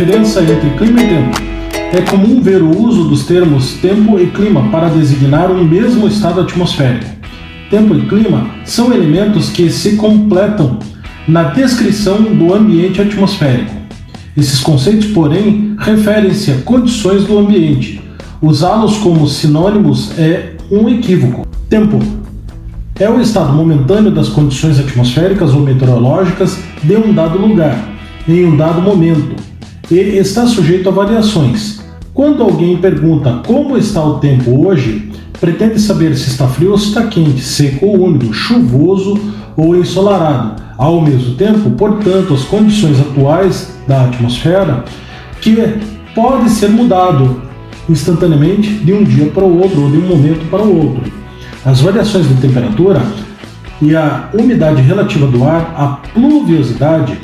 Diferença entre clima e tempo. É comum ver o uso dos termos tempo e clima para designar um mesmo estado atmosférico. Tempo e clima são elementos que se completam na descrição do ambiente atmosférico. Esses conceitos, porém, referem-se a condições do ambiente. Usá-los como sinônimos é um equívoco. Tempo é o estado momentâneo das condições atmosféricas ou meteorológicas de um dado lugar, em um dado momento, e está sujeito a variações. Quando alguém pergunta como está o tempo hoje, pretende saber se está frio ou se está quente, seco ou úmido, chuvoso ou ensolarado. Ao mesmo tempo, portanto, as condições atuais da atmosfera que pode ser mudado instantaneamente de um dia para o outro ou de um momento para o outro. As variações de temperatura e a umidade relativa do ar, a pluviosidade,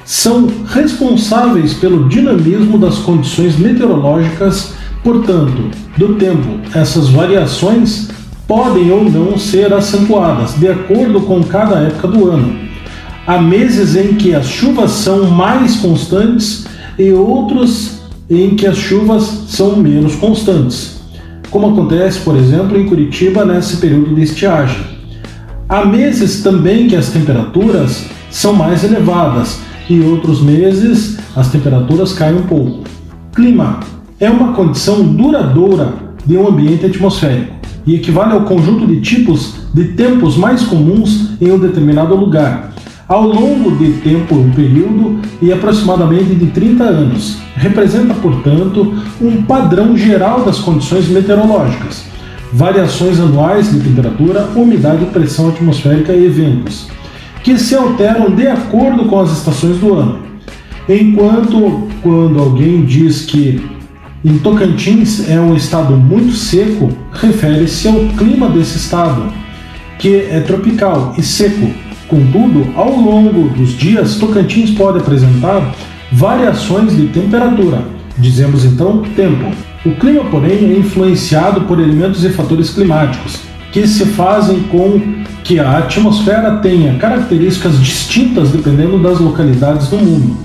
são responsáveis pelo dinamismo das condições meteorológicas, portanto, do tempo. Essas variações podem ou não ser acentuadas de acordo com cada época do ano. Há meses em que as chuvas são mais constantes e outros em que as chuvas são menos constantes, como acontece, por exemplo, em Curitiba nesse período de estiagem. Há meses também que as temperaturas são mais elevadas e outros meses as temperaturas caem um pouco. Clima é uma condição duradoura de um ambiente atmosférico e equivale ao conjunto de tipos de tempos mais comuns em um determinado lugar, ao longo de tempo, um período e aproximadamente de 30 anos. Representa, portanto, um padrão geral das condições meteorológicas, variações anuais de temperatura, umidade, pressão atmosférica e ventos, que se alteram de acordo com as estações do ano. Enquanto quando alguém diz que em Tocantins é um estado muito seco, refere-se ao clima desse estado, que é tropical e seco. Contudo, ao longo dos dias, Tocantins pode apresentar variações de temperatura. Dizemos então tempo. O clima, porém, é influenciado por elementos e fatores climáticos, que se fazem com que a atmosfera tenha características distintas dependendo das localidades do mundo.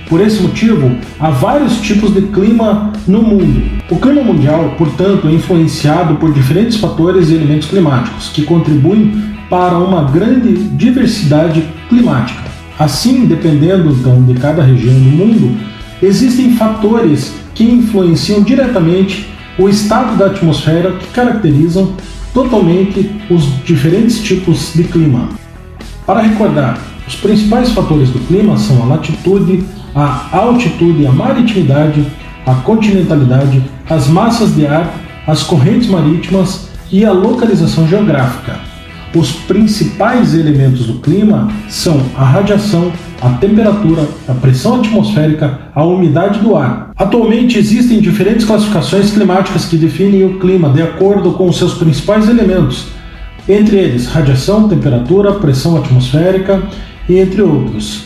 Por esse motivo, há vários tipos de clima no mundo. O clima mundial, portanto, é influenciado por diferentes fatores e elementos climáticos, que contribuem para uma grande diversidade climática. Assim, dependendo então de cada região do mundo, existem fatores que influenciam diretamente o estado da atmosfera que caracterizam totalmente os diferentes tipos de clima. Para recordar, os principais fatores do clima são a latitude, a altitude, a maritimidade, a continentalidade, as massas de ar, as correntes marítimas e a localização geográfica. Os principais elementos do clima são a radiação, a temperatura, a pressão atmosférica, a umidade do ar. Atualmente existem diferentes classificações climáticas que definem o clima de acordo com seus principais elementos, entre eles radiação, temperatura, pressão atmosférica e entre outros.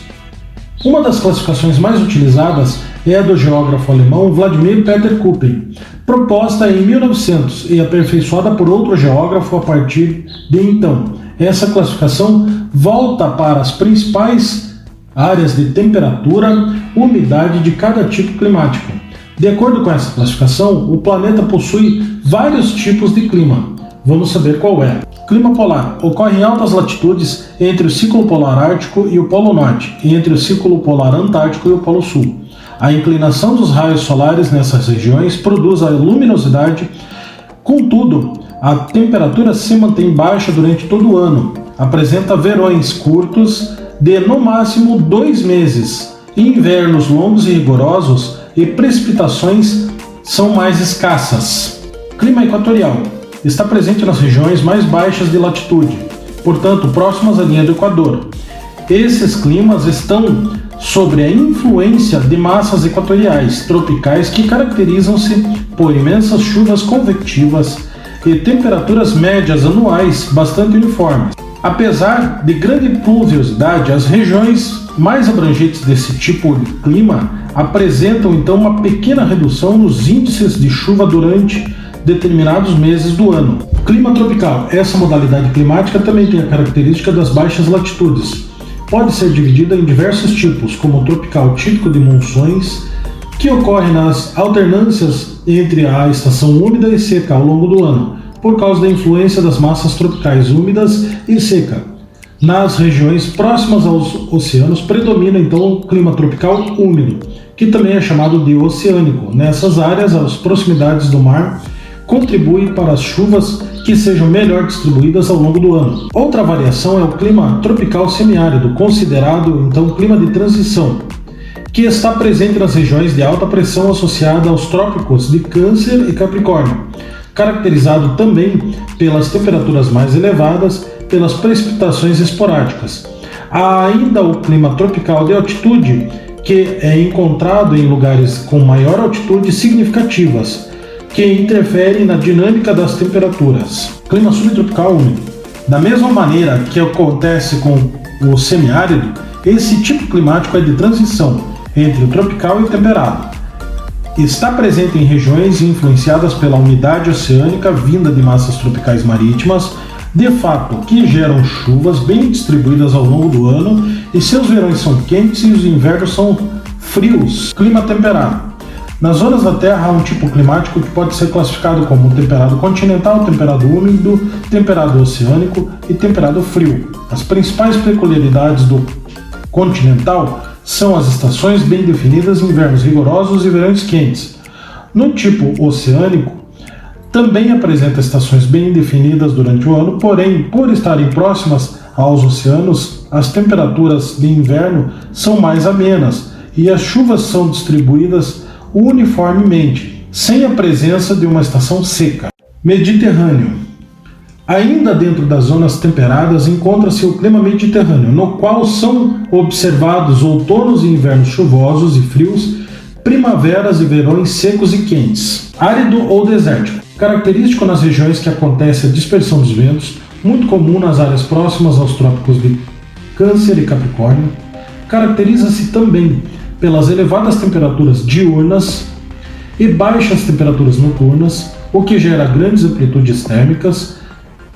Uma das classificações mais utilizadas é a do geógrafo alemão Vladimir Peter Köppen, proposta em 1900 e aperfeiçoada por outro geógrafo a partir de então. Essa classificação volta para as principais áreas de temperatura, umidade de cada tipo climático. De acordo com essa classificação, o planeta possui vários tipos de clima. Vamos saber qual é. Clima polar ocorre em altas latitudes entre o Círculo Polar Ártico e o Polo Norte, e entre o Círculo Polar Antártico e o Polo Sul. A inclinação dos raios solares nessas regiões produz a luminosidade, contudo, a temperatura se mantém baixa durante todo o ano, apresenta verões curtos de no máximo 2 meses, invernos longos e rigorosos e precipitações são mais escassas. Clima equatorial está presente nas regiões mais baixas de latitude, portanto próximas à linha do Equador. Esses climas estão sob a influência de massas equatoriais tropicais que caracterizam-se por imensas chuvas convectivas e temperaturas médias anuais bastante uniformes. Apesar de grande pluviosidade, as regiões mais abrangentes desse tipo de clima apresentam então uma pequena redução nos índices de chuva durante determinados meses do ano. Clima tropical. Essa modalidade climática também tem a característica das baixas latitudes. Pode ser dividida em diversos tipos, como o tropical típico de monções, que ocorre nas alternâncias entre a estação úmida e seca ao longo do ano, por causa da influência das massas tropicais úmidas e seca. Nas regiões próximas aos oceanos predomina então o clima tropical úmido, que também é chamado de oceânico. Nessas áreas, as proximidades do mar contribuem para as chuvas que sejam melhor distribuídas ao longo do ano. Outra variação é o clima tropical semiárido, considerado então clima de transição, que está presente nas regiões de alta pressão associada aos trópicos de Câncer e Capricórnio, caracterizado também pelas temperaturas mais elevadas, pelas precipitações esporádicas. Há ainda o clima tropical de altitude, que é encontrado em lugares com maior altitude significativas, que interferem na dinâmica das temperaturas. Clima subtropical úmido. Da mesma maneira que acontece com o semiárido, esse tipo climático é de transição entre o tropical e o temperado. Está presente em regiões influenciadas pela umidade oceânica vinda de massas tropicais marítimas, de fato, que geram chuvas bem distribuídas ao longo do ano, e seus verões são quentes e os invernos são frios. Clima temperado. Nas zonas da Terra há um tipo climático que pode ser classificado como temperado continental, temperado úmido, temperado oceânico e temperado frio. As principais peculiaridades do continental são as estações bem definidas, invernos rigorosos e verões quentes. No tipo oceânico, também apresenta estações bem definidas durante o ano, porém, por estarem próximas aos oceanos, as temperaturas de inverno são mais amenas e as chuvas são distribuídas uniformemente, sem a presença de uma estação seca. Mediterrâneo. Ainda dentro das zonas temperadas encontra-se o clima mediterrâneo, no qual são observados outonos e invernos chuvosos e frios, primaveras e verões secos e quentes. Árido ou desértico. Característico nas regiões que acontece a dispersão dos ventos, muito comum nas áreas próximas aos trópicos de Câncer e Capricórnio. Caracteriza-se também pelas elevadas temperaturas diurnas e baixas temperaturas noturnas, o que gera grandes amplitudes térmicas,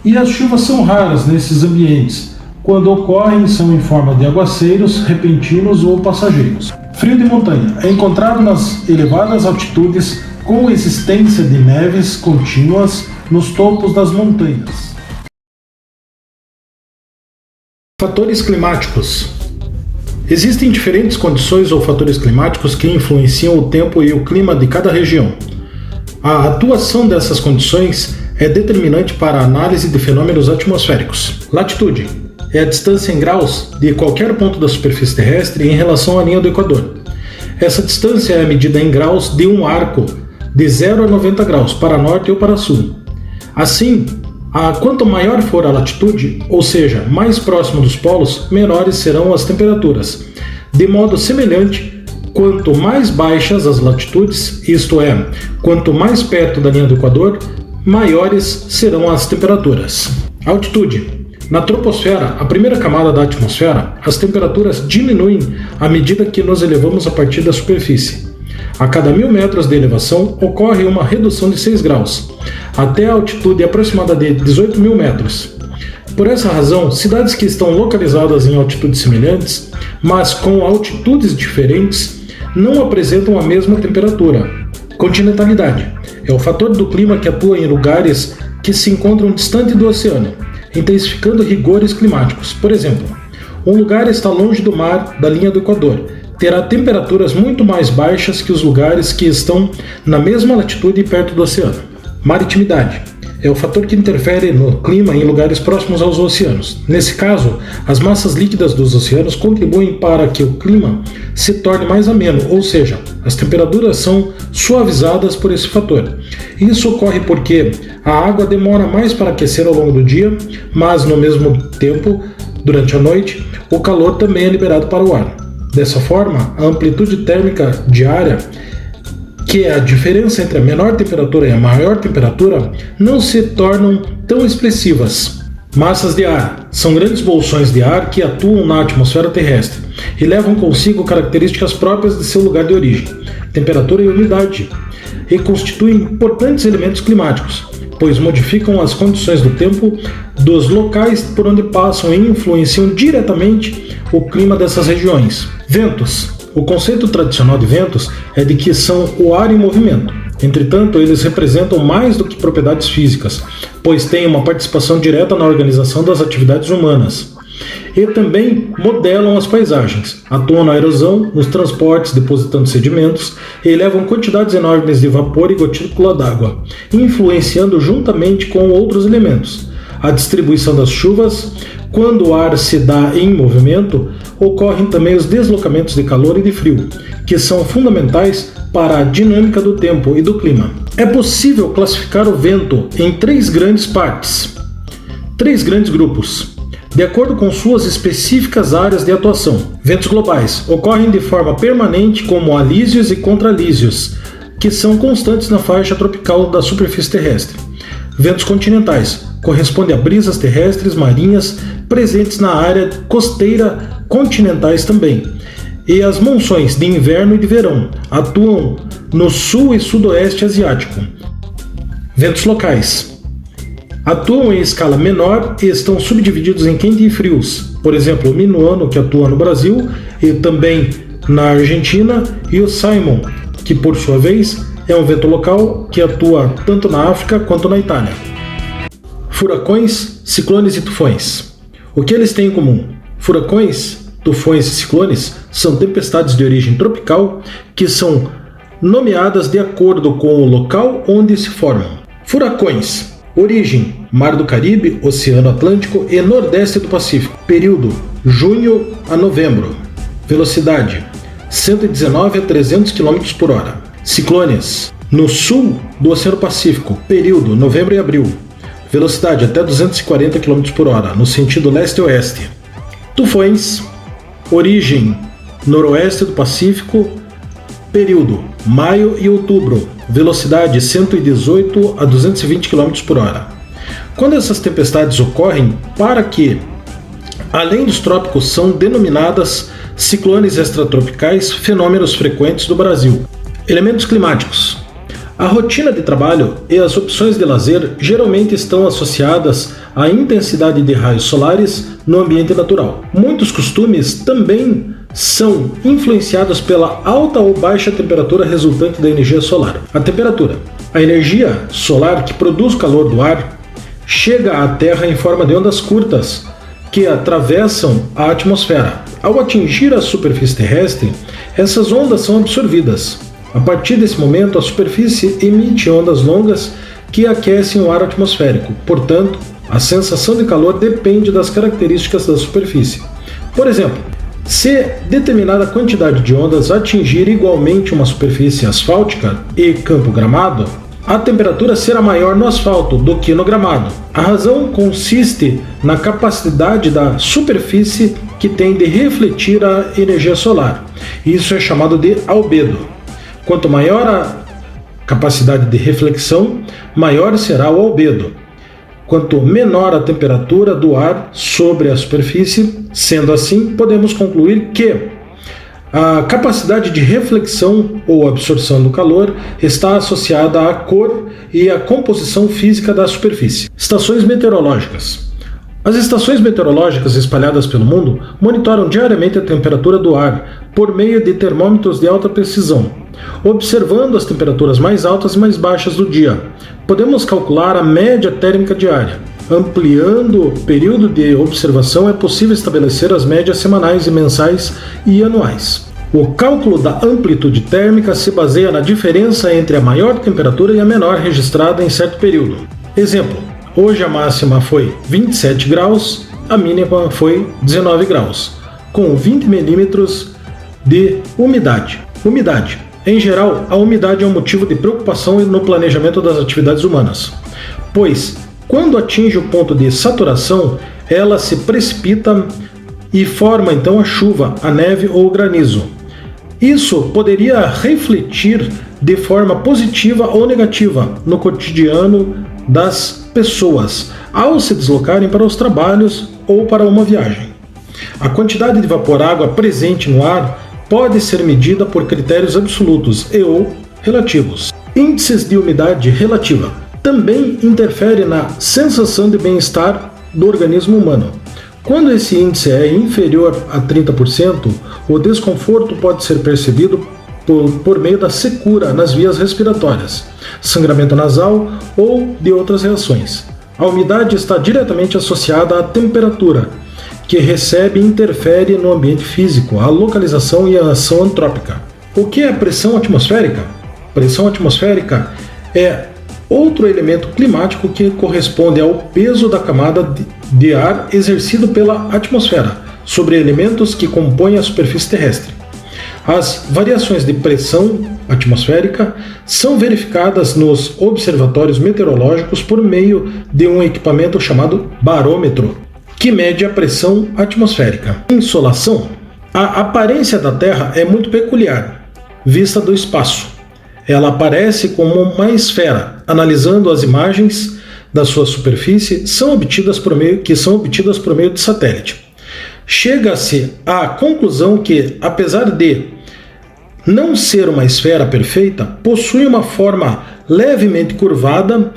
e as chuvas são raras nesses ambientes. Quando ocorrem, são em forma de aguaceiros repentinos ou passageiros. Frio de montanha. É encontrado nas elevadas altitudes com existência de neves contínuas nos topos das montanhas. Fatores climáticos. Existem diferentes condições ou fatores climáticos que influenciam o tempo e o clima de cada região. A atuação dessas condições é determinante para a análise de fenômenos atmosféricos. Latitude é a distância em graus de qualquer ponto da superfície terrestre em relação à linha do Equador. Essa distância é medida em graus de um arco de 0 a 90 graus, para norte ou para sul. Assim, quanto maior for a latitude, ou seja, mais próximo dos polos, menores serão as temperaturas. De modo semelhante, quanto mais baixas as latitudes, isto é, quanto mais perto da linha do Equador, maiores serão as temperaturas. Altitude. Na troposfera, a primeira camada da atmosfera, as temperaturas diminuem à medida que nos elevamos a partir da superfície. A cada 1000 metros de elevação, ocorre uma redução de 6 graus, até a altitude aproximada de 18.000 metros. Por essa razão, cidades que estão localizadas em altitudes semelhantes, mas com altitudes diferentes, não apresentam a mesma temperatura. Continentalidade é o fator do clima que atua em lugares que se encontram distante do oceano, intensificando rigores climáticos. Por exemplo, um lugar está longe do mar da linha do Equador, terá temperaturas muito mais baixas que os lugares que estão na mesma latitude e perto do oceano. Maritimidade é o fator que interfere no clima em lugares próximos aos oceanos. Nesse caso, as massas líquidas dos oceanos contribuem para que o clima se torne mais ameno, ou seja, as temperaturas são suavizadas por esse fator. Isso ocorre porque a água demora mais para aquecer ao longo do dia, mas no mesmo tempo, durante a noite, o calor também é liberado para o ar. Dessa forma, a amplitude térmica diária, que é a diferença entre a menor temperatura e a maior temperatura, não se tornam tão expressivas. Massas de ar são grandes bolsões de ar que atuam na atmosfera terrestre e levam consigo características próprias de seu lugar de origem, temperatura e umidade, e constituem importantes elementos climáticos, pois modificam as condições do tempo dos locais por onde passam e influenciam diretamente o clima dessas regiões. Ventos. O conceito tradicional de ventos é de que são o ar em movimento. Entretanto, eles representam mais do que propriedades físicas, pois têm uma participação direta na organização das atividades humanas. E também modelam as paisagens, atuam na erosão, nos transportes, depositando sedimentos, e elevam quantidades enormes de vapor e gotícula d'água, influenciando juntamente com outros elementos. A distribuição das chuvas, quando o ar se dá em movimento, ocorrem também os deslocamentos de calor e de frio, que são fundamentais para a dinâmica do tempo e do clima. É possível classificar o vento em três grandes partes, três grandes grupos, de acordo com suas específicas áreas de atuação. Ventos globais ocorrem de forma permanente como alísios e contralísios, que são constantes na faixa tropical da superfície terrestre. Ventos continentais correspondem a brisas terrestres marinhas presentes na área costeira continentais também. E as monções de inverno e de verão atuam no sul e sudoeste asiático. Ventos locais atuam em escala menor e estão subdivididos em quente e frios. Por exemplo, o minuano, que atua no Brasil e também na Argentina, e o Simon, que por sua vez é um vento local que atua tanto na África quanto na Itália. Furacões, ciclones e tufões. O que eles têm em comum? Furacões, tufões e ciclones são tempestades de origem tropical que são nomeadas de acordo com o local onde se formam. Furacões: origem: Mar do Caribe, Oceano Atlântico e Nordeste do Pacífico. Período: junho a novembro. Velocidade: 119 a 300 km por hora. Ciclones: no sul do Oceano Pacífico. Período: novembro e abril. Velocidade: até 240 km por hora, no sentido leste-oeste. Tufões: origem: noroeste do Pacífico. Período: maio e outubro. Velocidade: 118 a 220 km por hora. Quando essas tempestades ocorrem, para que, além dos trópicos, são denominadas ciclones extratropicais, fenômenos frequentes do Brasil. Elementos climáticos. A rotina de trabalho e as opções de lazer geralmente estão associadas à intensidade de raios solares no ambiente natural. Muitos costumes também são influenciados pela alta ou baixa temperatura resultante da energia solar. A temperatura. A energia solar que produz calor do ar chega à Terra em forma de ondas curtas que atravessam a atmosfera. Ao atingir a superfície terrestre, essas ondas são absorvidas. A partir desse momento, a superfície emite ondas longas que aquecem o ar atmosférico. Portanto, a sensação de calor depende das características da superfície. Por exemplo, se determinada quantidade de ondas atingir igualmente uma superfície asfáltica e campo gramado, a temperatura será maior no asfalto do que no gramado. A razão consiste na capacidade da superfície que tem de refletir a energia solar. Isso é chamado de albedo. Quanto maior a capacidade de reflexão, maior será o albedo. Quanto menor a temperatura do ar sobre a superfície, sendo assim, podemos concluir que a capacidade de reflexão ou absorção do calor está associada à cor e à composição física da superfície. Estações meteorológicas. As estações meteorológicas espalhadas pelo mundo monitoram diariamente a temperatura do ar por meio de termômetros de alta precisão, observando as temperaturas mais altas e mais baixas do dia. Podemos calcular a média térmica diária. Ampliando o período de observação, é possível estabelecer as médias semanais e mensais e anuais. O cálculo da amplitude térmica se baseia na diferença entre a maior temperatura e a menor registrada em certo período. Exemplo: hoje a máxima foi 27 graus, a mínima foi 19 graus, com 20 milímetros de umidade. Umidade. Em geral, a umidade é um motivo de preocupação no planejamento das atividades humanas, pois, quando atinge o ponto de saturação, ela se precipita e forma então a chuva, a neve ou o granizo. Isso poderia refletir de forma positiva ou negativa no cotidiano das pessoas, ao se deslocarem para os trabalhos ou para uma viagem. A quantidade de vapor-água presente no ar pode ser medida por critérios absolutos e ou relativos. Índices de umidade relativa também interfere na sensação de bem-estar do organismo humano. Quando esse índice é inferior a 30%, o desconforto pode ser percebido por meio da secura nas vias respiratórias, sangramento nasal ou de outras reações. A umidade está diretamente associada à temperatura, que recebe e interfere no ambiente físico, a localização e a ação antrópica. O que é pressão atmosférica? Pressão atmosférica é outro elemento climático que corresponde ao peso da camada de ar exercido pela atmosfera sobre elementos que compõem a superfície terrestre. As variações de pressão atmosférica são verificadas nos observatórios meteorológicos por meio de um equipamento chamado barômetro, que mede a pressão atmosférica. Insolação. A aparência da Terra é muito peculiar, vista do espaço. Ela aparece como uma esfera. Analisando as imagens da sua superfície, são obtidas por meio de satélite. Chega-se à conclusão que, apesar de não ser uma esfera perfeita, possui uma forma levemente curvada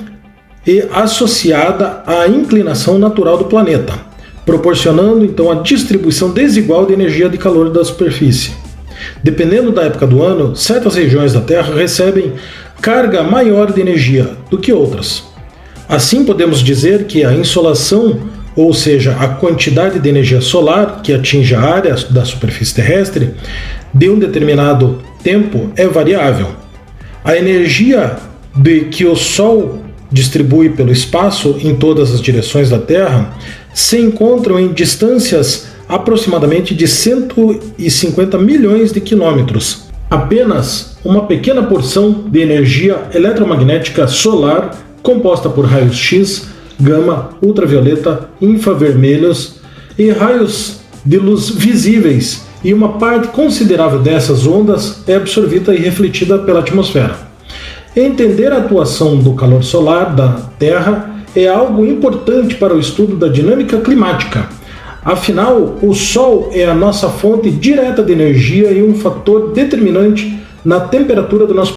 e associada à inclinação natural do planeta, proporcionando então a distribuição desigual de energia de calor da superfície. Dependendo da época do ano, certas regiões da Terra recebem carga maior de energia do que outras. Assim, podemos dizer que a insolação, ou seja, a quantidade de energia solar que atinge a área da superfície terrestre de um determinado tempo, é variável. A energia que o Sol distribui pelo espaço em todas as direções da Terra se encontram em distâncias aproximadamente de 150 milhões de quilômetros. Apenas uma pequena porção de energia eletromagnética solar, composta por raios X, gama, ultravioleta, infravermelhos e raios de luz visíveis, e uma parte considerável dessas ondas é absorvida e refletida pela atmosfera. Entender a atuação do calor solar da Terra é algo importante para o estudo da dinâmica climática. Afinal, o Sol é a nossa fonte direta de energia e um fator determinante na temperatura do nosso